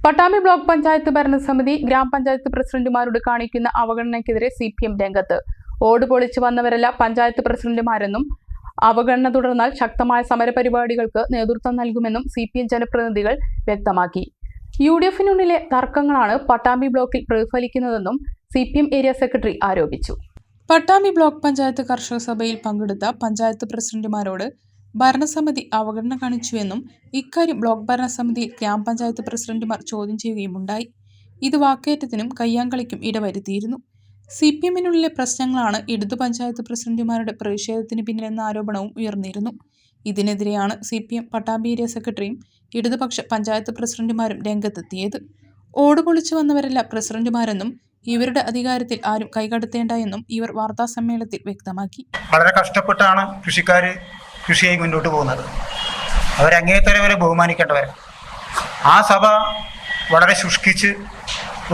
Pattambi block panchayat ഭരണസമിതി ഗ്രാമപഞ്ചായത്ത് പ്രസിഡന്റുമാരോട് കാണിക്കുന്ന അവഗണനയ്ക്കെതിരെ CPM രംഗത്ത്. ഓട് പൊളിച്ചു വന്നവരല്ല പഞ്ചായത്ത് പ്രസിഡന്റുമാരെന്നും അവഗണന തുടർന്നാൽ ശക്തമായ സമരപരിപാടികൾക്ക് നേതൃത്വം നൽകുമെന്നും CPM ജനപ്രതിനിധികൾ വ്യക്തമാക്കി. UDFനുള്ളിലെ തർക്കങ്ങളാണ് പട്ടാമ്പി ബ്ലോക്കിൽ പ്രതിഫലിക്കുന്നതെന്നും CPM ഏരിയ സെക്രട്ടറി ആരോപിച്ചു. പട്ടാമ്പി ബ്ലോക്ക് പഞ്ചായത്ത് കർഷക സഭയിൽ പങ്കെടുത്ത പഞ്ചായത്ത് പ്രസിഡന്റുമാരോട് ഭരണസമിതി അവഗണന കാണിച്ചുവെന്നും ഇക്കാര്യം ബ്ലോക്ക് ഭരണസമിതിയിൽ ഗ്രാമപഞ്ചായത്ത് പ്രസിഡന്റുമാർ ചോദ്യം ചെയ്യുകയുമുണ്ടായി. ഇത് വാക്കേറ്റത്തിനും കയ്യാങ്കളിക്കും ഇടവരുത്തിയിരുന്നു. CPMനുള്ളിലെ പ്രശ്നങ്ങളാണ് ഇടതു പഞ്ചായത്ത് പ്രസിഡന്റുമാരുടെ പ്രതിഷേധത്തിന് പിന്നിലെന്ന ആരോപണവും ഉയർന്നിരുന്നു. ഇതിനെതിരെയാണ് CPM പട്ടാമ്പി ഏരിയ സെക്രട്ടറിയും ഇടതുപക്ഷ പഞ്ചായത്ത് പ്രസിഡന്റുമാരും രംഗത്തെത്തിയത്. ഓട് പൊളിച്ചു വന്നവരല്ല പ്രസിഡന്റുമാരെന്നും ഇവരുടെ അധികാരത്തിൽ ആരും കൈകടത്തേണ്ട എന്നും ഇവർ വാർത്താസമ്മേളനത്തിൽ വ്യക്തമാക്കി. വളരെ കഷ്ടപ്പെട്ടാണ് കൃഷിക്കാർ കൃഷിയായി മുന്നോട്ട് പോകുന്നത്. അവരങ്ങേത്തരം വരെ ബഹുമാനിക്കേണ്ടവർ. ആ സഭ വളരെ ശുഷ്കിച്ച്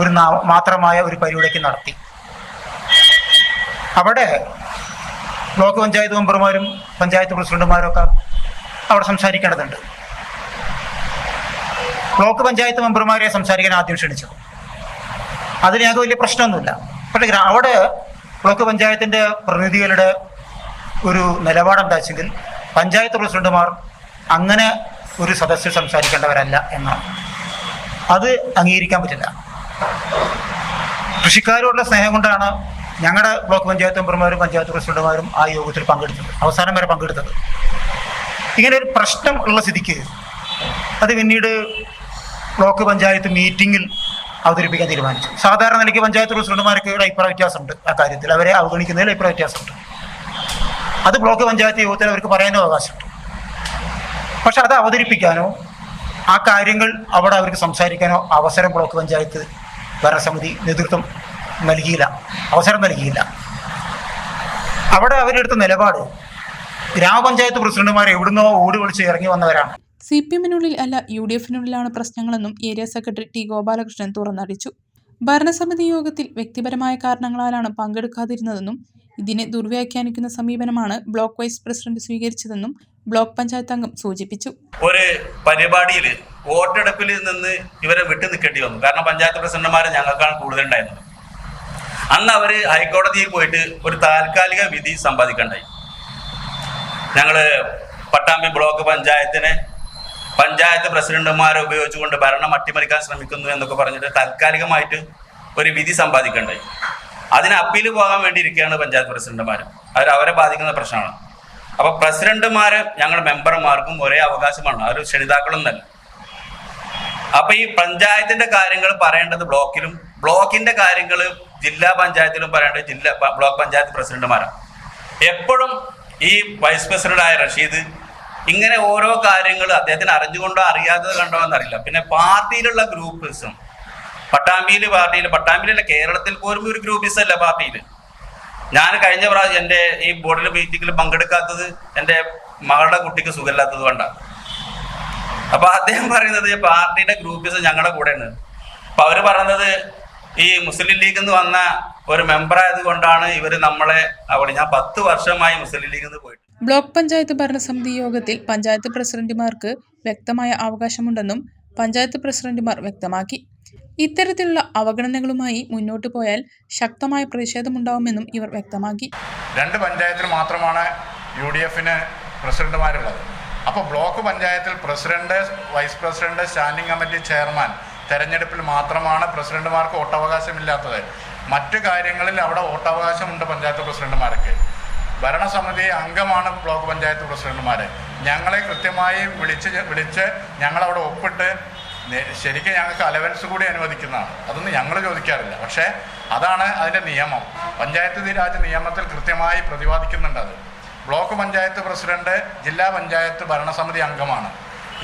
ഒരു മാത്രമായ ഒരു പരിപാടിക്ക് നടത്തി. അവിടെ ബ്ലോക്ക് പഞ്ചായത്ത് മെമ്പർമാരും പഞ്ചായത്ത് പ്രസിഡന്റുമാരും ഒക്കെ അവിടെ സംസാരിക്കേണ്ടതുണ്ട്. ബ്ലോക്ക് പഞ്ചായത്ത് മെമ്പർമാരെ സംസാരിക്കാൻ ആദ്യം ക്ഷണിച്ചു. അതിന് ഞങ്ങൾക്ക് വലിയ പ്രശ്നമൊന്നുമില്ല. പക്ഷേ അവിടെ ബ്ലോക്ക് പഞ്ചായത്തിൻ്റെ പ്രതിനിധികളുടെ ഒരു നിലപാടെന്താ വെച്ചെങ്കിൽ പഞ്ചായത്ത് പ്രസിഡന്റുമാർ അങ്ങനെ ഒരു സദസ്യർ സംസാരിക്കേണ്ടവരല്ല എന്നാണ്. അത് അംഗീകരിക്കാൻ പറ്റില്ല. കൃഷിക്കാരോടുള്ള സ്നേഹം കൊണ്ടാണ് ഞങ്ങളുടെ ബ്ലോക്ക് പഞ്ചായത്ത് മെമ്പർമാരും പഞ്ചായത്ത് പ്രസിഡന്റുമാരും ആ യോഗത്തിൽ പങ്കെടുത്തത്, അവസാനം വരെ പങ്കെടുത്തത്. ഇങ്ങനെ ഒരു പ്രശ്നം ഉള്ള സ്ഥിതിക്ക് അത് പിന്നീട് ബ്ലോക്ക് പഞ്ചായത്ത് മീറ്റിങ്ങിൽ അവതരിപ്പിക്കാൻ തീരുമാനിച്ചു. സാധാരണ നിലയ്ക്ക് പഞ്ചായത്ത് പ്രസിഡന്റുമാർക്ക് അഭിപ്രായ വ്യത്യാസമുണ്ട്. ആ കാര്യത്തിൽ അവരെ അവഗണിക്കുന്നതിൽ അഭിപ്രായ വ്യത്യാസമുണ്ട്. അത് ബ്ലോക്ക് പഞ്ചായത്ത് യോഗത്തിൽ അവർക്ക് പറയാനോ അവകാശമുണ്ട്. പക്ഷെ അത് അവതരിപ്പിക്കാനോ ആ കാര്യങ്ങൾ അവിടെ അവർക്ക് സംസാരിക്കാനോ അവസരം ബ്ലോക്ക് പഞ്ചായത്ത് ഭരണസമിതി നേതൃത്വം നൽകിയില്ല, അവസരം നൽകിയില്ല. അവിടെ അവരെടുത്ത നിലപാട് ഗ്രാമപഞ്ചായത്ത് പ്രസിഡന്റുമാർ എവിടുന്നോ ഓടി വിളിച്ച് ഇറങ്ങി വന്നവരാണ്. CPMനുള്ളിൽ അല്ല UDFനുള്ളിലാണ് പ്രശ്നങ്ങളെന്നും ഏരിയ സെക്രട്ടറി T ഗോപാലകൃഷ്ണൻ തുറന്നടിച്ചു. ഭരണസമിതി യോഗത്തിൽ വ്യക്തിപരമായ കാരണങ്ങളാലാണ് പങ്കെടുക്കാതിരുന്നതെന്നും ഇതിനെ ദുർവ്യാഖ്യാനിക്കുന്ന സമീപനമാണ് ബ്ലോക്ക് വൈസ് പ്രസിഡന്റ് സ്വീകരിച്ചതെന്നും ബ്ലോക്ക് പഞ്ചായത്ത് അംഗം സൂചിപ്പിച്ചു. ഒരു പരിപാടിയിൽ വോട്ടെടുപ്പിൽ നിന്ന് ഇവരെ വിട്ടു നിൽക്കേണ്ടി വന്നു. കാരണം പഞ്ചായത്ത് പ്രസിഡന്റുമാർ ഞങ്ങൾക്കാണ് കൂടുതലുണ്ടായിരുന്നത്. അന്ന് അവർ ഹൈക്കോടതിയിൽ പോയിട്ട് ഒരു താൽക്കാലിക വിധി സമ്പാദിക്കണ്ടായി. ഞങ്ങള് പട്ടാമ്പി ബ്ലോക്ക് പഞ്ചായത്ത് പ്രസിഡന്റുമാരെ ഉപയോഗിച്ചുകൊണ്ട് ഭരണം അട്ടിമറിക്കാൻ ശ്രമിക്കുന്നു എന്നൊക്കെ പറഞ്ഞിട്ട് താൽക്കാലികമായിട്ട് ഒരു വിധി സമ്പാദിക്കണ്ടായി. അതിന് അപ്പീൽ പോകാൻ വേണ്ടി ഇരിക്കുകയാണ് പഞ്ചായത്ത് പ്രസിഡന്റുമാർ. അവരെ ബാധിക്കുന്ന പ്രശ്നമാണ്. അപ്പോൾ പ്രസിഡന്റുമാർ ഞങ്ങളുടെ മെമ്പർമാർക്കും ഒരേ അവകാശമാണ്, അവർ ക്ഷണിതാക്കളൊന്നല്ല. അപ്പൊ ഈ പഞ്ചായത്തിന്റെ കാര്യങ്ങൾ പറയേണ്ടത് ബ്ലോക്കിലും, ബ്ലോക്കിന്റെ കാര്യങ്ങൾ ജില്ലാ പഞ്ചായത്തിലും പറയേണ്ടത് ബ്ലോക്ക് പഞ്ചായത്ത് പ്രസിഡന്റുമാരാണ്. എപ്പോഴും ഈ വൈസ് പ്രസിഡന്റായ റഷീദ് ഇങ്ങനെ ഓരോ കാര്യങ്ങൾ അദ്ദേഹത്തിന് അറിഞ്ഞുകൊണ്ടോ അറിയാത്തത് കണ്ടോ എന്നറിയില്ല. പിന്നെ പാർട്ടിയിലുള്ള ഗ്രൂപ്പിസം, പട്ടാമ്പിയിലെ കേരളത്തിൽ പോലും ഒരു ഗ്രൂപ്പിസം അല്ല പാർട്ടിയിൽ. ഞാൻ കഴിഞ്ഞ പ്രാവശ്യം എൻ്റെ ഈ ബോർഡിലെ മീറ്റിങ്ങിൽ പങ്കെടുക്കാത്തത് എൻ്റെ മകളുടെ കുട്ടിക്ക് സുഖമില്ലാത്തത് കൊണ്ടാണ്. അപ്പൊ അദ്ദേഹം പറയുന്നത് പാർട്ടിയുടെ ഗ്രൂപ്പിസം ഞങ്ങളുടെ കൂടെയാണ്. അപ്പൊ അവര് പറയുന്നത് ഈ മുസ്ലിം ലീഗിൽ നിന്ന് വന്ന ഒരു മെമ്പറായത് കൊണ്ടാണ് ഇവര് നമ്മളെ അവിടെ. ഞാൻ 10 വർഷമായി മുസ്ലിം ലീഗിൽ നിന്ന് പോയിട്ട്. ബ്ലോക്ക് പഞ്ചായത്ത് ഭരണസമിതി യോഗത്തിൽ പഞ്ചായത്ത് പ്രസിഡന്റുമാർക്ക് വ്യക്തമായ അവകാശമുണ്ടെന്നും പഞ്ചായത്ത് പ്രസിഡന്റുമാർ വ്യക്തമാക്കി. ഇത്തരത്തിലുള്ള അവഗണനകളുമായി മുന്നോട്ട് പോയാൽ ശക്തമായ പ്രതിഷേധമുണ്ടാവുമെന്നും ഇവർ വ്യക്തമാക്കി. 2 പഞ്ചായത്തിൽ മാത്രമാണ് UDFന് പ്രസിഡന്റുമാരുള്ളത്. അപ്പോൾ ബ്ലോക്ക് പഞ്ചായത്തിൽ president, vice president, standing committee chairman തെരഞ്ഞെടുപ്പിൽ മാത്രമാണ് പ്രസിഡന്റുമാർക്ക് വോട്ടവകാശമില്ലാത്തത്. മറ്റു കാര്യങ്ങളിൽ അവിടെ വോട്ടവകാശമുണ്ട് പഞ്ചായത്ത് പ്രസിഡന്റുമാർക്ക്. ഭരണസമിതി അംഗമാണ് ബ്ലോക്ക് പഞ്ചായത്ത് പ്രസിഡന്റുമാർ. ഞങ്ങളെ കൃത്യമായി വിളിച്ച് ഞങ്ങളവിടെ ഒപ്പിട്ട് ശരിക്കും ഞങ്ങൾക്ക് അലവൻസ് കൂടി അനുവദിക്കുന്നതാണ്. അതൊന്നും ഞങ്ങൾ ചോദിക്കാറില്ല. പക്ഷേ അതാണ് അതിൻ്റെ നിയമം. പഞ്ചായത്ത് രാജ് നിയമത്തിൽ കൃത്യമായി പ്രതിപാദിക്കുന്നുണ്ട്. അത് ബ്ലോക്ക് പഞ്ചായത്ത് പ്രസിഡന്റ് ജില്ലാ പഞ്ചായത്ത് ഭരണസമിതി അംഗമാണ്.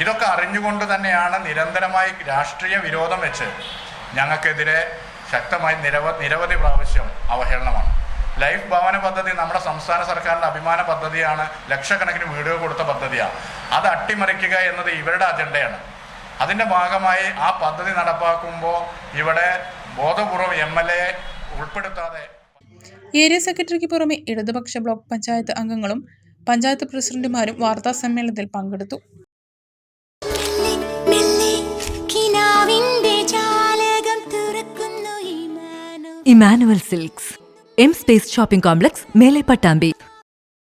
ഇതൊക്കെ അറിഞ്ഞുകൊണ്ട് തന്നെയാണ് നിരന്തരമായി രാഷ്ട്രീയ വിരോധം വെച്ച് ഞങ്ങൾക്കെതിരെ ശക്തമായി നിരവധി പ്രാവശ്യം അവഹേളനമാണ്. ലൈഫ് ഭവന പദ്ധതി നമ്മുടെ സംസ്ഥാന സർക്കാരിൻ്റെ അഭിമാന പദ്ധതിയാണ്. ലക്ഷക്കണക്കിന് വീടുകൾ കൊടുത്ത പദ്ധതിയാണ്. അത് അട്ടിമറിക്കുക എന്നത് ഇവരുടെ അജണ്ടയാണ്. അതിൻ്റെ ഭാഗമായി ആ പദ്ധതി നടപ്പാക്കുമ്പോൾ ഇവിടെ ബോധപൂർവം MLA ഉൾപ്പെടുത്താതെ. ഏരിയ സെക്രട്ടറിക്ക് പുറമെ ഇടതുപക്ഷ ബ്ലോക്ക് പഞ്ചായത്ത് അംഗങ്ങളും പഞ്ചായത്ത് പ്രസിഡന്റുമാരും വാർത്താ സമ്മേളനത്തിൽ പങ്കെടുത്തു. Emmanuel silks, M space shopping complex, മേലെ പട്ടാമ്പി.